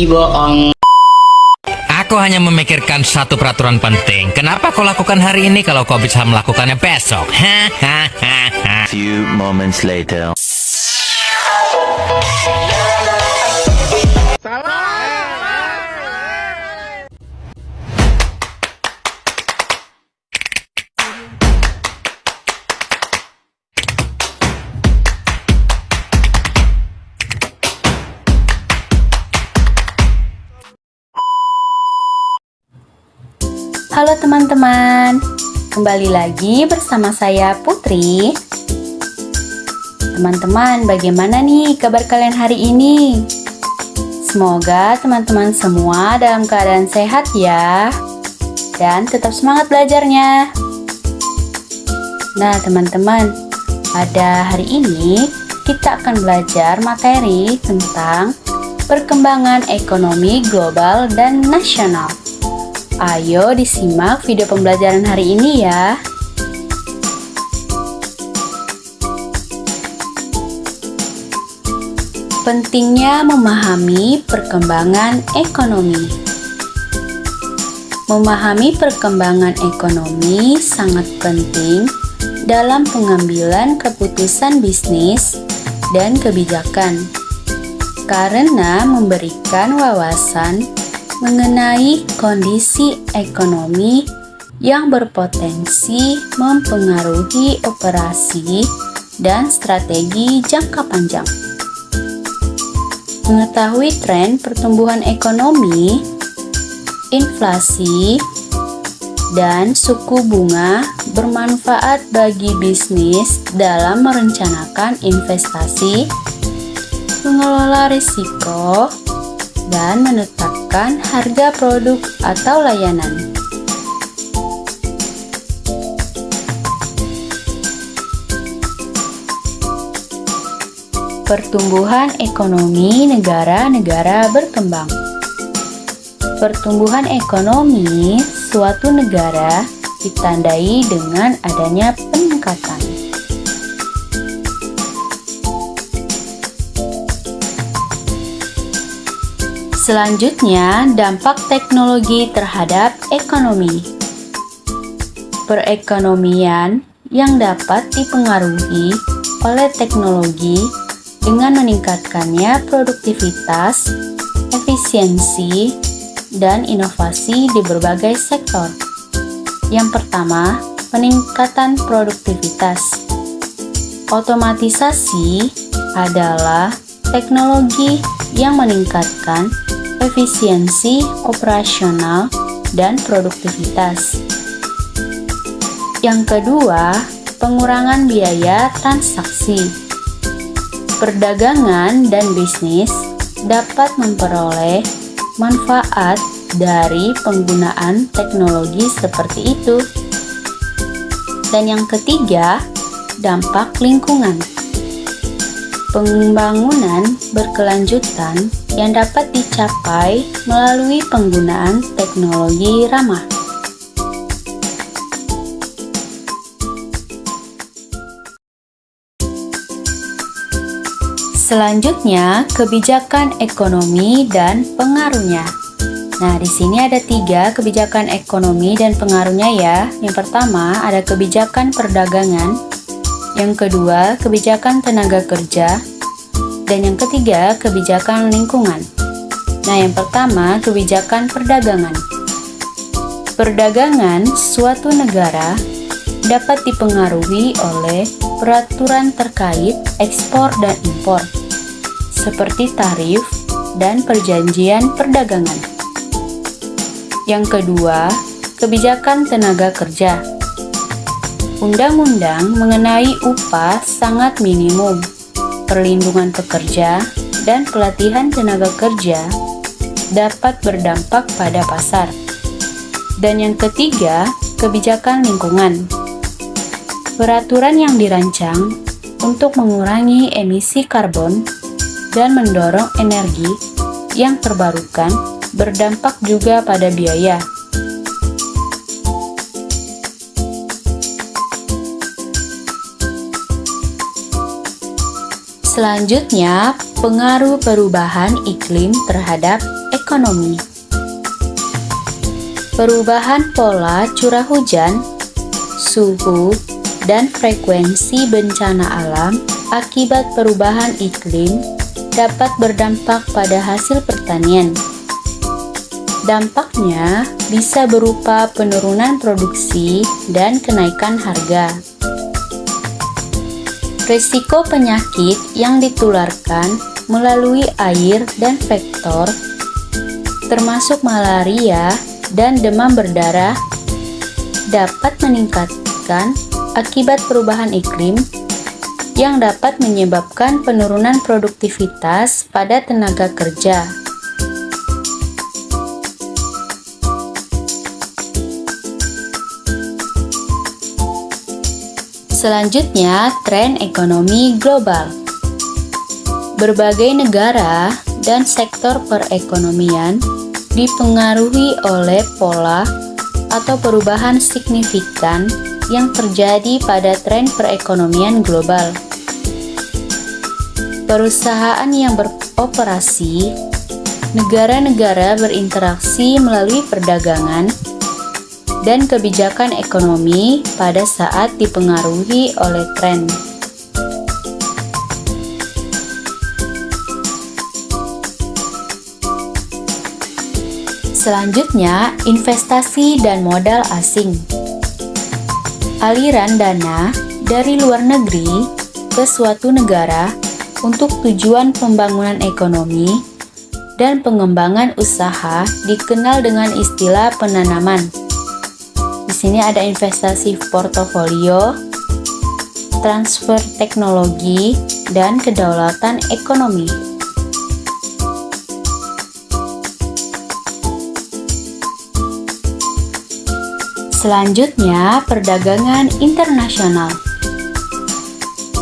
bohong. Aku hanya memikirkan satu peraturan penting. Kenapa kau lakukan hari ini kalau kau bisa melakukannya besok? Few moments later. Halo teman-teman, kembali lagi bersama saya Putri. Teman-teman, bagaimana nih kabar kalian hari ini? Semoga teman-teman semua dalam keadaan sehat ya, dan tetap semangat belajarnya. Nah teman-teman, pada hari ini kita akan belajar materi tentang perkembangan ekonomi global dan nasional. Ayo disimak video pembelajaran hari ini ya. Pentingnya memahami perkembangan ekonomi. Memahami perkembangan ekonomi sangat penting dalam pengambilan keputusan bisnis dan kebijakan, karena memberikan wawasan mengenai kondisi ekonomi yang berpotensi mempengaruhi operasi dan strategi jangka panjang. Mengetahui tren pertumbuhan ekonomi, inflasi, dan suku bunga bermanfaat bagi bisnis dalam merencanakan investasi, mengelola risiko, dan menetapkan harga produk atau layanan. Pertumbuhan ekonomi negara-negara berkembang. Pertumbuhan ekonomi suatu negara ditandai dengan adanya peningkatan. Selanjutnya, dampak teknologi terhadap ekonomi. Perekonomian yang dapat dipengaruhi oleh teknologi dengan meningkatkannya produktivitas, efisiensi, dan inovasi di berbagai sektor. Yang pertama, peningkatan produktivitas. Otomatisasi adalah teknologi yang meningkatkan efisiensi operasional dan produktivitas. Yang kedua, pengurangan biaya transaksi. Perdagangan dan bisnis dapat memperoleh manfaat dari penggunaan teknologi seperti itu. Dan yang ketiga, dampak lingkungan. Pembangunan berkelanjutan yang dapat dicapai melalui penggunaan teknologi ramah. Selanjutnya, kebijakan ekonomi dan pengaruhnya. Nah, di sini ada 3 kebijakan ekonomi dan pengaruhnya ya. Yang pertama, ada kebijakan perdagangan. Yang kedua, kebijakan tenaga kerja. Dan yang ketiga, kebijakan lingkungan. Nah, yang pertama, kebijakan perdagangan. Perdagangan suatu negara dapat dipengaruhi oleh peraturan terkait ekspor dan impor, seperti tarif dan perjanjian perdagangan. Yang kedua, kebijakan tenaga kerja. Undang-undang mengenai upah sangat minimum, perlindungan pekerja, dan pelatihan tenaga kerja dapat berdampak pada pasar. Dan yang ketiga, kebijakan lingkungan. Peraturan yang dirancang untuk mengurangi emisi karbon dan mendorong energi yang terbarukan berdampak juga pada biaya. Selanjutnya, Pengaruh perubahan iklim terhadap ekonomi. Perubahan pola curah hujan, suhu, dan frekuensi bencana alam akibat perubahan iklim dapat berdampak pada hasil pertanian. Dampaknya bisa berupa penurunan produksi dan kenaikan harga. Risiko penyakit yang ditularkan melalui air dan vektor, termasuk malaria dan demam berdarah, dapat meningkatkan akibat perubahan iklim yang dapat menyebabkan penurunan produktivitas pada tenaga kerja. Selanjutnya, tren ekonomi global. Berbagai negara dan sektor perekonomian dipengaruhi oleh pola atau perubahan signifikan yang terjadi pada tren perekonomian global. Perusahaan yang beroperasi, negara-negara berinteraksi melalui perdagangan, dan kebijakan ekonomi pada saat dipengaruhi oleh tren. Selanjutnya, investasi dan modal asing. Aliran dana dari luar negeri ke suatu negara untuk tujuan pembangunan ekonomi dan pengembangan usaha dikenal dengan istilah penanaman. Di sini ada investasi portofolio, transfer teknologi, dan kedaulatan ekonomi. Selanjutnya, perdagangan internasional.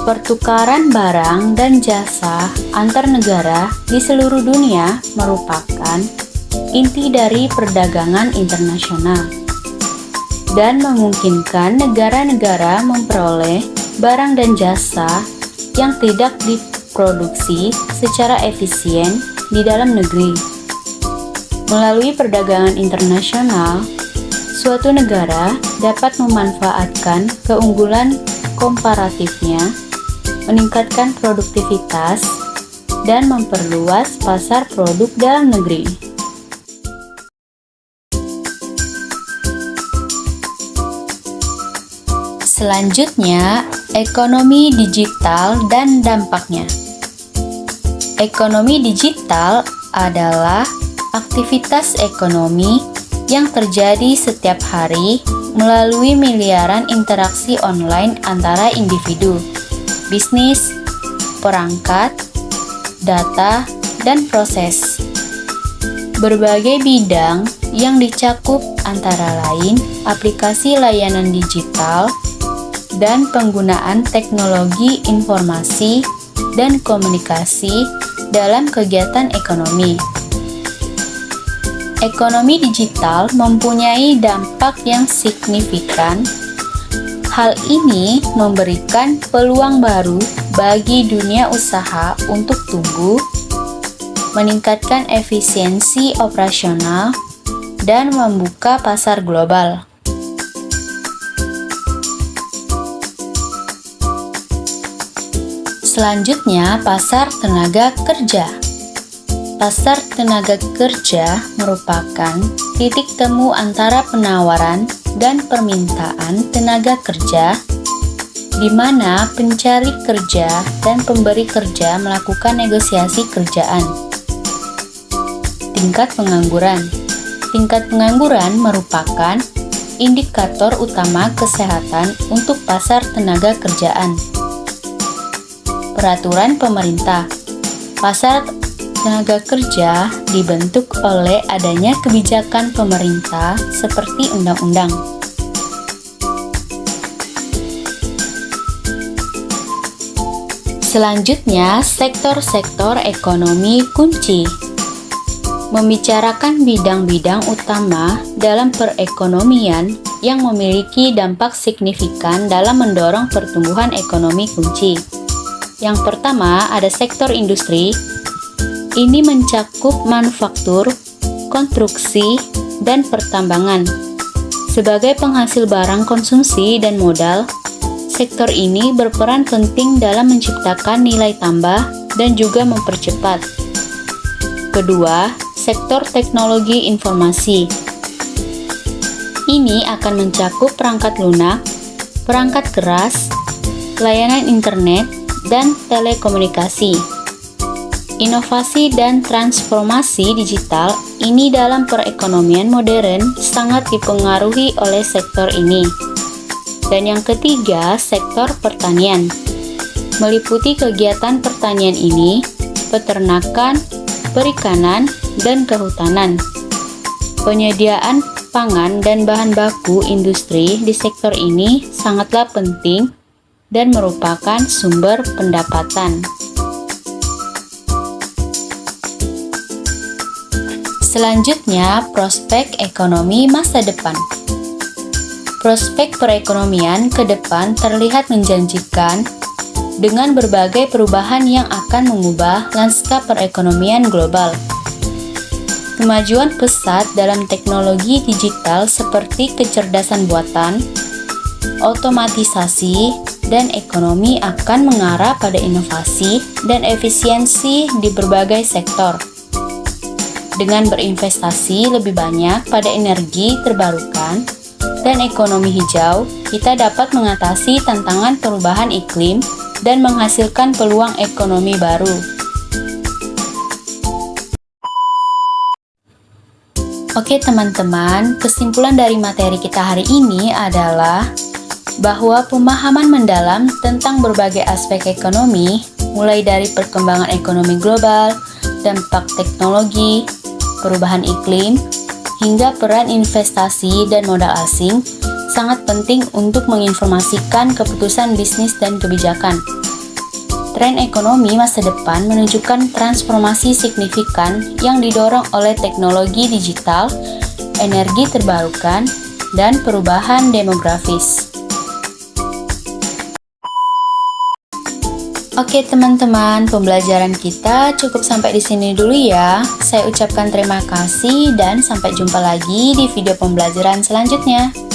Pertukaran barang dan jasa antar negara di seluruh dunia merupakan inti dari perdagangan internasional dan memungkinkan negara-negara memperoleh barang dan jasa yang tidak diproduksi secara efisien di dalam negeri. Melalui perdagangan internasional, suatu negara dapat memanfaatkan keunggulan komparatifnya, meningkatkan produktivitas, dan memperluas pasar produk dalam negeri. Selanjutnya, ekonomi digital dan dampaknya. Ekonomi digital adalah aktivitas ekonomi yang terjadi setiap hari melalui miliaran interaksi online antara individu, bisnis, perangkat, data, dan proses. Berbagai bidang yang dicakup antara lain aplikasi layanan digital dan penggunaan teknologi informasi dan komunikasi dalam kegiatan ekonomi. Ekonomi digital mempunyai dampak yang signifikan. Hal ini memberikan peluang baru bagi dunia usaha untuk tumbuh, meningkatkan efisiensi operasional, dan membuka pasar global. Selanjutnya, pasar tenaga kerja. Pasar tenaga kerja merupakan titik temu antara penawaran dan permintaan tenaga kerja, di mana pencari kerja dan pemberi kerja melakukan negosiasi kerjaan. Tingkat pengangguran. Tingkat pengangguran merupakan indikator utama kesehatan untuk pasar tenaga kerjaan. Peraturan pemerintah. Pasar tenaga kerja dibentuk oleh adanya kebijakan pemerintah seperti undang-undang. Selanjutnya, sektor-sektor ekonomi kunci. Membicarakan bidang-bidang utama dalam perekonomian yang memiliki dampak signifikan dalam mendorong pertumbuhan ekonomi kunci. Yang pertama ada sektor industri. Ini mencakup manufaktur, konstruksi, dan pertambangan. Sebagai penghasil barang konsumsi dan modal, sektor ini berperan penting dalam menciptakan nilai tambah dan juga mempercepat. Kedua, sektor teknologi informasi. Ini akan mencakup perangkat lunak, perangkat keras, layanan internet, dan telekomunikasi. Inovasi dan transformasi digital ini dalam perekonomian modern sangat dipengaruhi oleh sektor ini. Dan yang ketiga, sektor pertanian. Meliputi kegiatan pertanian ini, peternakan, perikanan, dan kehutanan. Penyediaan pangan dan bahan baku industri di sektor ini sangatlah penting dan merupakan sumber pendapatan. Selanjutnya, prospek ekonomi masa depan. Prospek perekonomian ke depan terlihat menjanjikan dengan berbagai perubahan yang akan mengubah lanskap perekonomian global. Kemajuan pesat dalam teknologi digital seperti kecerdasan buatan, otomatisasi, dan ekonomi akan mengarah pada inovasi dan efisiensi di berbagai sektor. Dengan berinvestasi lebih banyak pada energi terbarukan dan ekonomi hijau, kita dapat mengatasi tantangan perubahan iklim dan menghasilkan peluang ekonomi baru. Oke teman-teman, kesimpulan dari materi kita hari ini adalah bahwa pemahaman mendalam tentang berbagai aspek ekonomi, mulai dari perkembangan ekonomi global, dampak teknologi, perubahan iklim, hingga peran investasi dan modal asing, sangat penting untuk menginformasikan keputusan bisnis dan kebijakan. Tren ekonomi masa depan menunjukkan transformasi signifikan yang didorong oleh teknologi digital, energi terbarukan, dan perubahan demografis. Oke teman-teman, pembelajaran kita cukup sampai di sini dulu ya. Saya ucapkan terima kasih dan sampai jumpa lagi di video pembelajaran selanjutnya.